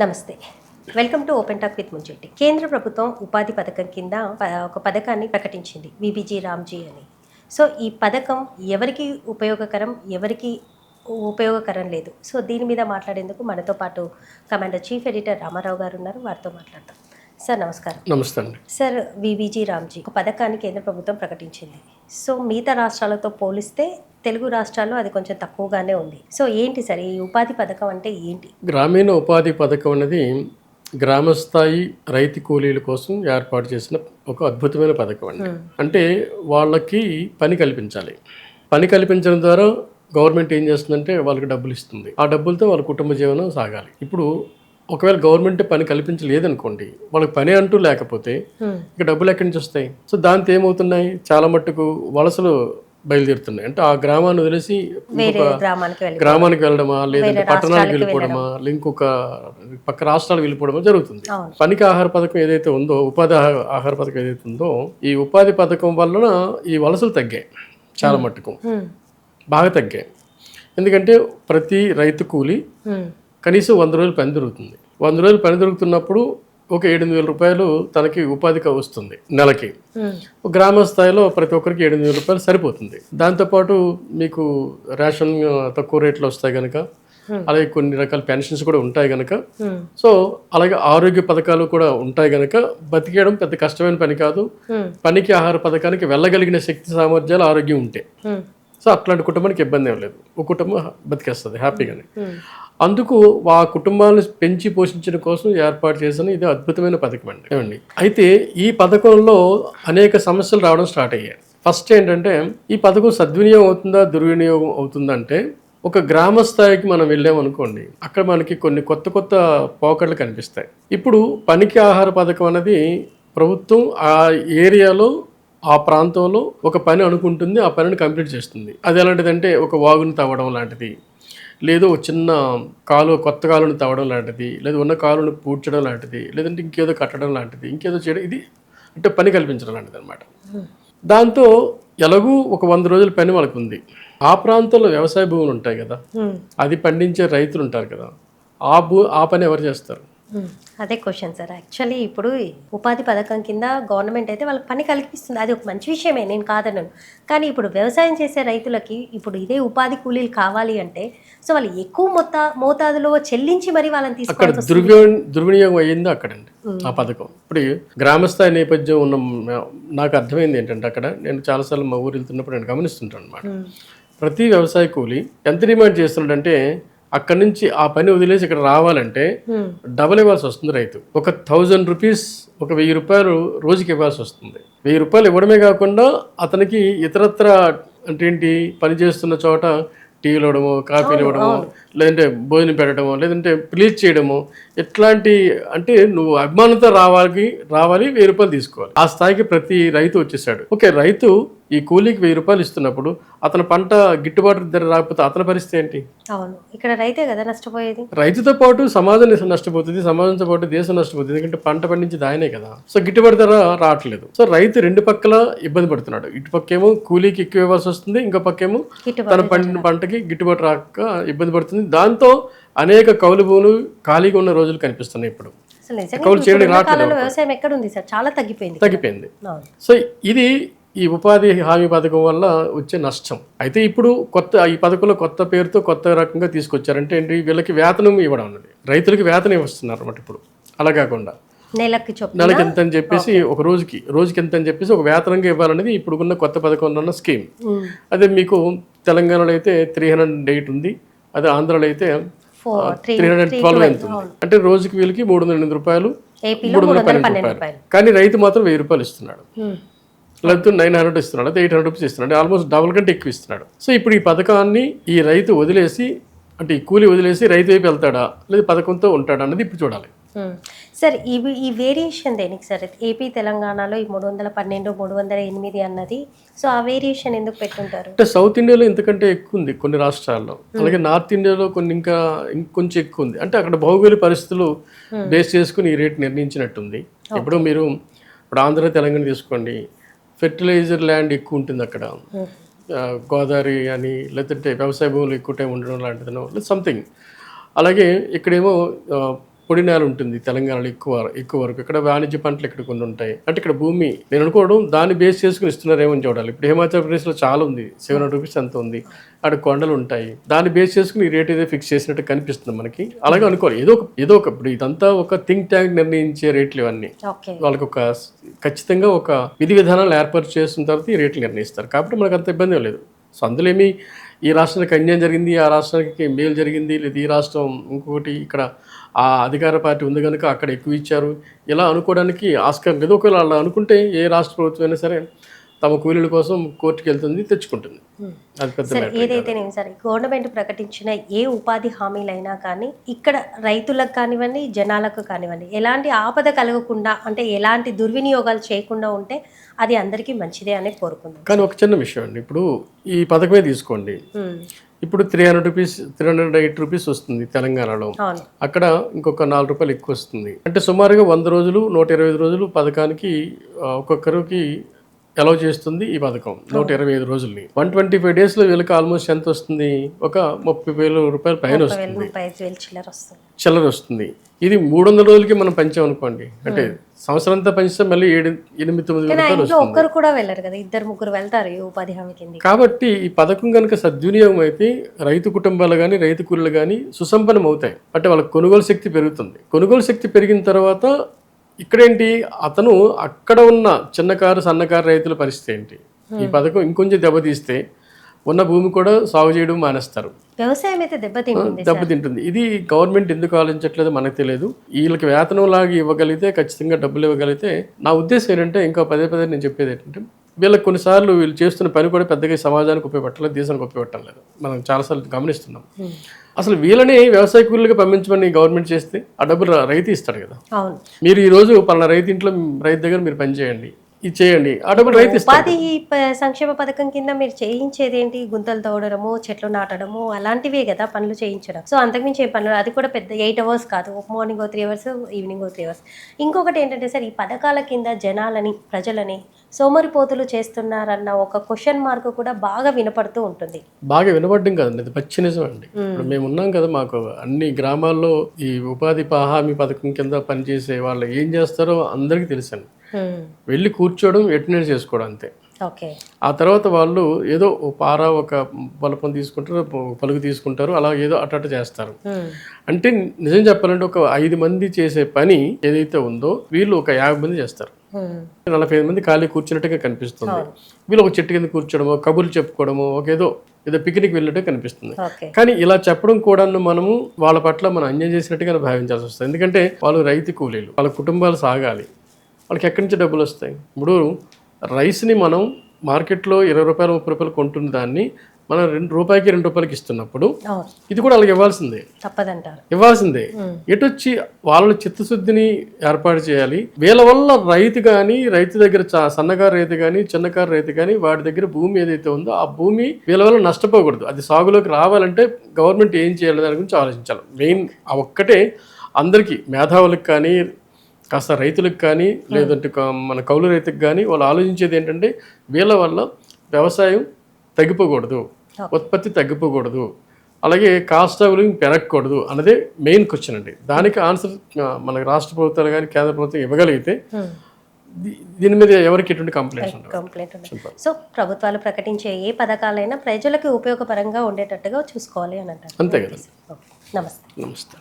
నమస్తే. Welcome to Open Talk with Munchetti. కేంద్ర ప్రభుత్వం ఉపాధి పథకం కింద ఒక పథకాన్ని ప్రకటించింది, విబిజీ రామ్జీ అని. సో ఈ పథకం ఎవరికి ఉపయోగకరం, ఎవరికి ఉపయోగకరం లేదు. సో దీని మీద మాట్లాడేందుకు మనతో పాటు కమాండర్ చీఫ్ ఎడిటర్ రామారావు గారు ఉన్నారు. వారితో మాట్లాడతాం. సార్ నమస్కారం. నమస్తే అండి. సార్, విబిజీ రామ్జీ ఒక పథకాన్ని కేంద్ర ప్రభుత్వం ప్రకటించింది. సో మిగతా రాష్ట్రాలతో పోలిస్తే తెలుగు రాష్ట్రాల్లో అది కొంచెం తక్కువగానే ఉంది. సో ఏంటి సార్ ఈ ఉపాధి పథకం అంటే ఏంటి? గ్రామీణ ఉపాధి పథకం అనేది గ్రామస్థాయి రైతు కూలీల కోసం ఏర్పాటు చేసిన ఒక అద్భుతమైన పథకం అండి. అంటే వాళ్ళకి పని కల్పించాలి. పని కల్పించడం ద్వారా గవర్నమెంట్ ఏం చేస్తుందంటే వాళ్ళకి డబ్బులు ఇస్తుంది. ఆ డబ్బులతో వాళ్ళ కుటుంబ జీవనం సాగాలి. ఇప్పుడు ఒకవేళ గవర్నమెంట్ పని కల్పించలేదనుకోండి, వాళ్ళకి పని అంటూ లేకపోతే ఇక డబ్బులు ఎక్కడి నుంచి వస్తాయి? సో దాంతో ఏమవుతున్నాయి, చాలా మట్టుకు వలసలు బయలుదేరుతున్నాయి. అంటే ఆ గ్రామాన్ని వదిలేసి గ్రామానికి వెళ్ళడమా, లేదంటే పట్టణానికి వెళ్ళిపోవడమా, ఇంకొక పక్క రాష్ట్రాలకు వెళ్ళిపోవడమా జరుగుతుంది. పనికి ఆహార పథకం ఏదైతే ఉందో, ఉపాధి ఆహార పథకం ఏదైతే ఉందో, ఈ ఉపాధి పథకం వలన ఈ వలసలు తగ్గాయి, చాలా మట్టుకు బాగా తగ్గాయి. ఎందుకంటే ప్రతి రైతు కూలి కనీసం 100 రోజులు పని దొరుకుతుంది. 100 రోజులు పని దొరుకుతున్నప్పుడు ఒక 7,000 రూపాయలు తనకి ఉపాధికి వస్తుంది నెలకి. గ్రామ స్థాయిలో ప్రతి ఒక్కరికి 7,000 రూపాయలు సరిపోతుంది. దాంతోపాటు మీకు రేషన్ తక్కువ రేట్లు వస్తాయి కనుక, అలాగే కొన్ని రకాల పెన్షన్స్ కూడా ఉంటాయి కనుక, సో అలాగే ఆరోగ్య పథకాలు కూడా ఉంటాయి కనుక బతికేయడం పెద్ద కష్టమైన పని కాదు. పనికి ఆహార పథకానికి వెళ్ళగలిగిన శక్తి సామర్థ్యాలు ఆరోగ్యం ఉంటే, సో అట్లాంటి కుటుంబానికి ఇబ్బంది ఏం లేదు. ఒక కుటుంబం బతికేస్తుంది హ్యాపీగానే. అందుకు ఆ కుటుంబాలను పెంచి పోషించడం కోసం ఏర్పాటు చేసిన ఇది అద్భుతమైన పథకం అండి. అయితే ఈ పథకంలో అనేక సమస్యలు రావడం స్టార్ట్ అయ్యాయి. ఫస్ట్ ఏంటంటే, ఈ పథకం సద్వినియోగం అవుతుందా దుర్వినియోగం అవుతుందా అంటే, ఒక గ్రామ స్థాయికి మనం వెళ్ళామనుకోండి, అక్కడ మనకి కొన్ని కొత్త కొత్త పోకడలు కనిపిస్తాయి. ఇప్పుడు పనికి ఆహార పథకం అనేది ప్రభుత్వం ఆ ఏరియాలో ఆ ప్రాంతంలో ఒక పని అనుకుంటుంది, ఆ పనిని కంప్లీట్ చేస్తుంది. అది ఎలాంటిదంటే, ఒక వాగుని తవ్వడం లాంటిది, లేదు చిన్న కొత్త కాలువను తవ్వడం లాంటిది, లేదా ఉన్న కాలువను పూడ్చడం లాంటిది, లేదంటే ఇంకేదో కట్టడం లాంటిది, ఇంకేదో చేయడం, ఇది అంటే పని కల్పించడం లాంటిది అనమాట. దాంతో ఎలాగూ ఒక 100 రోజుల పని మనకు ఉంది. ఆ ప్రాంతంలో వ్యవసాయ భూములు ఉంటాయి కదా, అది పండించే రైతులు ఉంటారు కదా, ఆ పని ఎవరు చేస్తారు? అదే క్వశ్చన్ సార్. యాక్చువల్లీ ఇప్పుడు ఉపాధి పథకం కింద గవర్నమెంట్ అయితే వాళ్ళకి పని కల్పిస్తుంది, అది ఒక మంచి విషయమే, నేను కాదనను. కానీ ఇప్పుడు వ్యవసాయం చేసే రైతులకి ఇప్పుడు ఇదే ఉపాధి కూలీలు కావాలి అంటే, సో వాళ్ళు ఎక్కువ మోతాదులో చెల్లించి మరి వాళ్ళని తీసుకొని దుర్వినియోగం అయ్యింది అక్కడండి ఆ పథకం. ఇప్పుడు గ్రామస్థాయి నేపథ్యం ఉన్న నాకు అర్థమైంది ఏంటంటే, అక్కడ నేను చాలాసార్లు మా ఊరు వెళ్తున్నప్పుడు నేను గమనిస్తుంటాను అనమాట. ప్రతి వ్యవసాయ కూలి ఎంత డిమాండ్ చేస్తున్నాడంటే, అక్కడి నుంచి ఆ పని వదిలేసి ఇక్కడ రావాలంటే డబల్ ఇవ్వాల్సి వస్తుంది రైతు. ఒక 1,000 రూపీస్, ఒక 1,000 రూపాయలు రోజుకి ఇవ్వాల్సి వస్తుంది. 1,000 రూపాయలు ఇవ్వడమే కాకుండా అతనికి ఇతరత్ర అంటే ఏంటి, పని చేస్తున్న చోట టీలు ఇవ్వడము, కాఫీలు ఇవ్వడము, లేదంటే భోజనం పెట్టడము, లేదంటే ప్లీజ్ చేయడము, ఇట్లాంటి అంటే నువ్వు అభిమానంతో రావాలి 1,000 రూపాయలు తీసుకోవాలి. ఆ స్థాయికి ప్రతి రైతు వచ్చేసాడు. ఓకే, రైతు ఈ కూలీకి 1,000 రూపాయలు ఇస్తున్నప్పుడు అతని పంట గిట్టుబాటు ధర రాకపోతే అతని పరిస్థితి ఏంటి? అవును, ఇక్కడ రైతే కదా నష్టపోయేది. రైతుతో పాటు సమాజం నష్టపోతుంది, సమాజంతో పాటు దేశం నష్టపోతుంది. ఎందుకంటే పంట పండించి ఆయనే కదా. సో గిట్టుబాటు ధర రావట్లేదు. సో రైతు రెండు పక్కల ఇబ్బంది పడుతున్నాడు. ఇటు పక్కేమో కూలీకి ఎక్కువ ఇవ్వాల్సి వస్తుంది, ఇంకో పక్కేమో తన పండిన పంటకి గిట్టుబాటు రాక ఇబ్బంది పడుతుంది. దాంతో అనేక కౌలు భూములు ఖాళీగా ఉన్న రోజులు కనిపిస్తున్నాయి. ఇప్పుడు కౌలు చేయడం రావట్లేదు. వ్యవసాయం ఎక్కడ ఉంది సార్? చాలా తగ్గిపోయింది. సో ఇది ఈ ఉపాధి హామీ పథకం వల్ల వచ్చే నష్టం. అయితే ఇప్పుడు ఈ పథకంలో కొత్త పేరుతో కొత్త రకంగా తీసుకొచ్చారంటే ఏంటి, వీళ్ళకి వేతనం ఇవ్వడం అన్నది, రైతులకి వేతనం ఇస్తున్నారు అన్నమాట. ఇప్పుడు అలా కాకుండా నెలకి ఎంత అని చెప్పేసి, ఒక రోజుకి ఎంత అని చెప్పేసి ఒక వేతనంగా ఇవ్వాలనేది ఇప్పుడున్న కొత్త పథకంలో ఉన్న స్కీమ్. అదే మీకు తెలంగాణలో అయితే 308 ఉంది, అదే ఆంధ్రాలో అయితే 312 ఎంత ఉంది. అంటే రోజుకి వీళ్ళకి 308 రూపాయలు, 312 రూపాయలు. కానీ రైతు మాత్రం 1,000 రూపాయలు ఇస్తున్నాడు, లేకపోతే 900 ఇస్తున్నాడు, అయితే 800 రూపీస్ ఇస్తున్నాడు. ఆల్మోస్ట్ డబుల్ కంటే ఎక్కువ ఇస్తున్నాడు. సో ఇప్పుడు ఈ పథకాన్ని ఈ రైతు వదిలేసి, అంటే ఈ కూలి వదిలేసి రైతు వైపు వెళ్తాడా, లేదా పథకంతో ఉంటాడా అన్నది ఇప్పుడు చూడాలి. సార్ ఈ వేరియేషన్ దేనికి సార్? ఏపీ తెలంగాణలో ఈ 312, 308 అన్నది, సో ఆ వేరియేషన్ ఎందుకు పెట్టుంటారు? అంటే సౌత్ ఇండియాలో ఇంతకంటే ఎక్కువ ఉంది కొన్ని రాష్ట్రాల్లో, అలాగే నార్త్ ఇండియాలో కొన్ని ఇంకొంచెం ఎక్కువ ఉంది. అంటే అక్కడ భౌగోళిక పరిస్థితులు బేస్ చేసుకుని ఈ రేట్ నిర్ణయించినట్టుంది. ఇప్పుడు ఆంధ్ర తెలంగాణ తీసుకోండి, ఫెర్టిలైజర్ ల్యాండ్ ఎక్కువ ఉంటుంది అక్కడ, గోదావరి అని, లేదంటే వ్యవసాయ భూములు ఎక్కువ టైం ఉండడం లాంటిదనో, లేదా సంథింగ్. అలాగే ఇక్కడేమో పొడి నేల ఉంటుంది తెలంగాణలో ఎక్కువ వరకు. ఇక్కడ వాణిజ్య పంటలు ఇక్కడ కొన్ని ఉంటాయి. అంటే ఇక్కడ భూమి నేను అనుకోవడం దాన్ని బేస్ చేసుకుని ఇస్తున్నారేమో అని చూడాలి. ఇప్పుడు హిమాచల్ ప్రదేశ్లో చాలా ఉంది, 700 రూపీస్ అంత ఉంది. అక్కడ కొండలు ఉంటాయి, దాన్ని బేస్ చేసుకుని ఈ రేట్ ఏదో ఫిక్స్ చేసినట్టు కనిపిస్తుంది మనకి. అలాగే అనుకోవాలి ఏదో ఒక ఇప్పుడు ఇదంతా ఒక థింక్ ట్యాంక్ నిర్ణయించే రేట్లు ఇవన్నీ. వాళ్ళకి ఒక ఖచ్చితంగా ఒక విధి విధానాలు ఏర్పాటు చేసిన తర్వాత ఈ రేట్లు నిర్ణయిస్తారు. కాబట్టి మనకు అంత ఇబ్బంది లేదు. సో అందులో ఏమి ఈ రాష్ట్రానికి అన్యాయం జరిగింది, ఆ రాష్ట్రానికి మేలు జరిగింది, లేదా ఈ రాష్ట్రం ఇంకొకటి ఇక్కడ ఆ అధికార పార్టీ ఉంది కనుక అక్కడ ఎక్కువ ఇచ్చారు ఇలా అనుకోవడానికి ఆస్కారం లేదు. ఒకవేళ అలా అనుకుంటే ఏ రాష్ట్ర ప్రభుత్వం అయినా సరే తమ కూలీల కోసం కోర్టుకు వెళ్తుంది, తెచ్చుకుంటుంది. అది పెద్ద ఏదైతే సరే గవర్నమెంట్ ప్రకటించిన ఏ ఉపాధి హామీలైనా కానీ ఇక్కడ రైతులకు కానివ్వండి, జనాలకు కానివ్వండి, ఎలాంటి ఆపద కలగకుండా అంటే ఎలాంటి దుర్వినియోగాలు చేయకుండా ఉంటే అది అందరికీ మంచిదే అని కోరుకుందాం. కానీ ఒక చిన్న విషయం అండి, ఇప్పుడు ఈ పథకమే తీసుకోండి. ఇప్పుడు 308 రూపీస్ వస్తుంది తెలంగాణలో, అక్కడ ఇంకొక 4 రూపాయలు ఎక్కువ వస్తుంది. అంటే సుమారుగా 100 రోజులు 125 రోజులు పథకానికి ఒక్కొక్కరికి అలౌ చేస్తుంది ఈ పథకం. 125 రోజుల్ని 125 డేస్లో వీళ్ళకి ఆల్మోస్ట్ ఎంత వస్తుంది? ఒక 30,000 రూపాయల పైన వస్తుంది, చిల్లర వస్తుంది. ఇది 300 రోజులకి మనం పంచామనుకోండి, అంటే సంవత్సరం అంతా పంచితే మళ్ళీ 8-9 రూపాయలు ఒక్కరు కూడా వెళ్ళరు కదా, 2-3 వెళ్తారు ఈ ఉపాధి హామీ కింద. కాబట్టి ఈ పథకం కనుక సద్వినియోగం అయితే రైతు కుటుంబాలు కానీ రైతు కూలీలు కానీ సుసంపన్నం అవుతాయి. అంటే వాళ్ళకి కొనుగోలు శక్తి పెరుగుతుంది. కొనుగోలు శక్తి పెరిగిన తర్వాత ఇక్కడేంటి, అతను అక్కడ ఉన్న చిన్నకారు సన్నకారు రైతుల పరిస్థితి ఏంటి? ఈ పథకం ఇంకొంచెం దెబ్బతీస్తే ఉన్న భూమి కూడా సాగు చేయడం మానేస్తారు, వ్యవసాయం అయితే దెబ్బతింటుంది. ఇది గవర్నమెంట్ ఎందుకు ఆలోచించట్లేదో మనకు తెలియదు. వీళ్ళకి వేతనం లాగా ఇవ్వగలిగితే, ఖచ్చితంగా డబ్బులు ఇవ్వగలిగితే, నా ఉద్దేశం ఏంటంటే ఇంకా పదే నేను చెప్పేది ఏంటంటే వీళ్ళకి కొన్నిసార్లు వీళ్ళు చేస్తున్న పని కూడా పెద్దగా సమాజానికి ఉపయోగపట్టలేదు, దేశానికి ఉపయోగపట్టలేదు. మనం చాలాసార్లు గమనిస్తున్నాం. అసలు వీళ్ళని వ్యవసాయ కూలీలుగా పంపించమని గవర్నమెంట్ చేస్తే ఆ డబ్బులు రైతు ఇస్తాడు కదా. మీరు ఈ రోజు పలానా రైతు ఇంట్లో రైతు దగ్గర మీరు పని చేయండి, ఇది చేయండి, ఆ డబ్బులు రైతు ఇస్తాడు. ఉపాధి సంక్షేమ పథకం కింద మీరు చేయించేది ఏంటి? గుంతలు తవ్వడము, చెట్లు నాటడము, అలాంటివే కదా పనులు చేయించడం. సో అంతకుమించి ఏ పనులు, అది కూడా పెద్ద 8 hours కాదు, మార్నింగ్ 3 hours, ఈవినింగ్ 3 hours. ఇంకొకటి ఏంటంటే సార్, ఈ పథకాల కింద జనాలని, ప్రజలని సోమరిపోతులు చేస్తున్నారన్న ఒక క్వశ్చన్ మార్క్ కూడా బాగా వినపడుతూ ఉంటుంది. బాగా వినపడడం కదండి, అది పచ్చి నిజం అండి. ఇప్పుడు మేము ఉన్నాం కదా, మాకు అన్ని గ్రామాల్లో ఈ ఉపాధి హామీ పథకం కింద పనిచేసే వాళ్ళు ఏం చేస్తారో అందరికీ తెలుసండి. వెళ్ళి కూర్చోవడం, అటెండెన్స్ చేసుకోవడం అంతే. ఆ తర్వాత వాళ్ళు ఏదో పార ఒక బలపం తీసుకుంటారు, పలుగు తీసుకుంటారు, అలా ఏదో అట్ట చేస్తారు. అంటే నిజం చెప్పాలంటే ఒక 5 మంది చేసే పని ఏదైతే ఉందో వీళ్ళు ఒక 50 మంది చేస్తారు. 45 మంది ఖాళీ కూర్చున్నట్టుగా కనిపిస్తుంది. వీళ్ళు ఒక చెట్టు కింద కూర్చోడమో, కబుర్లు చెప్పుకోవడమో, ఏదో పిక్నిక్ వెళ్ళినట్టు కనిపిస్తుంది. కానీ ఇలా చెప్పడం కూడా మనము వాళ్ళ పట్ల మనం అన్యాయం చేసినట్టుగా భావించాల్సి వస్తుంది. ఎందుకంటే వాళ్ళు రైతు కూలీలు, వాళ్ళ కుటుంబాలు సాగాలి, వాళ్ళకి ఎక్కడి నుంచి డబ్బులు వస్తాయి? ఇప్పుడు రైస్ని మనం మార్కెట్లో 20 రూపాయలు 30 రూపాయలు కొంటున్న దాన్ని మనం 2 రూపాయలకి ఇస్తున్నప్పుడు ఇది కూడా వాళ్ళకి ఇవ్వాల్సిందే. ఎటొచ్చి వాళ్ళ చిత్తశుద్ధిని ఏర్పాటు చేయాలి. వీళ్ళ వల్ల రైతు కానీ, రైతు దగ్గర సన్నకారు రైతు కానీ, చిన్నకారు రైతు కానీ, వాడి దగ్గర భూమి ఏదైతే ఉందో ఆ భూమి వీళ్ళ వల్ల నష్టపోకూడదు. అది సాగులోకి రావాలంటే గవర్నమెంట్ ఏం చేయాలి దాని గురించి ఆలోచించాలి. మెయిన్ ఆ ఒక్కటే అందరికీ, మేధావులకు కానీ, కాస్త రైతులకు కానీ, లేదంటే మన కౌలు రైతుకు కానీ వాళ్ళు ఆలోచించేది ఏంటంటే వీళ్ళ వల్ల వ్యవసాయం తగ్గిపోకూడదు, ఉత్పత్తి తగ్గిపోకూడదు, అలాగే కాస్ట్ ఆఫ్ లివింగ్ పెరగకూడదు అన్నదే మెయిన్ క్వశ్చన్ అండి. దానికి ఆన్సర్ మన రాష్ట్ర ప్రభుత్వాలు కానీ కేంద్ర ప్రభుత్వం ఇవ్వగలిగితే దీని మీద ఎవరికి ఎటువంటి కంప్లైంట్ ఉండదు. సో ప్రభుత్వాలు ప్రకటించే ఏ పథకాలైనా ప్రజలకు ఉపయోగపరంగా ఉండేటట్టుగా చూసుకోవాలి అని అంటారు. అంతే కదా. నమస్తే.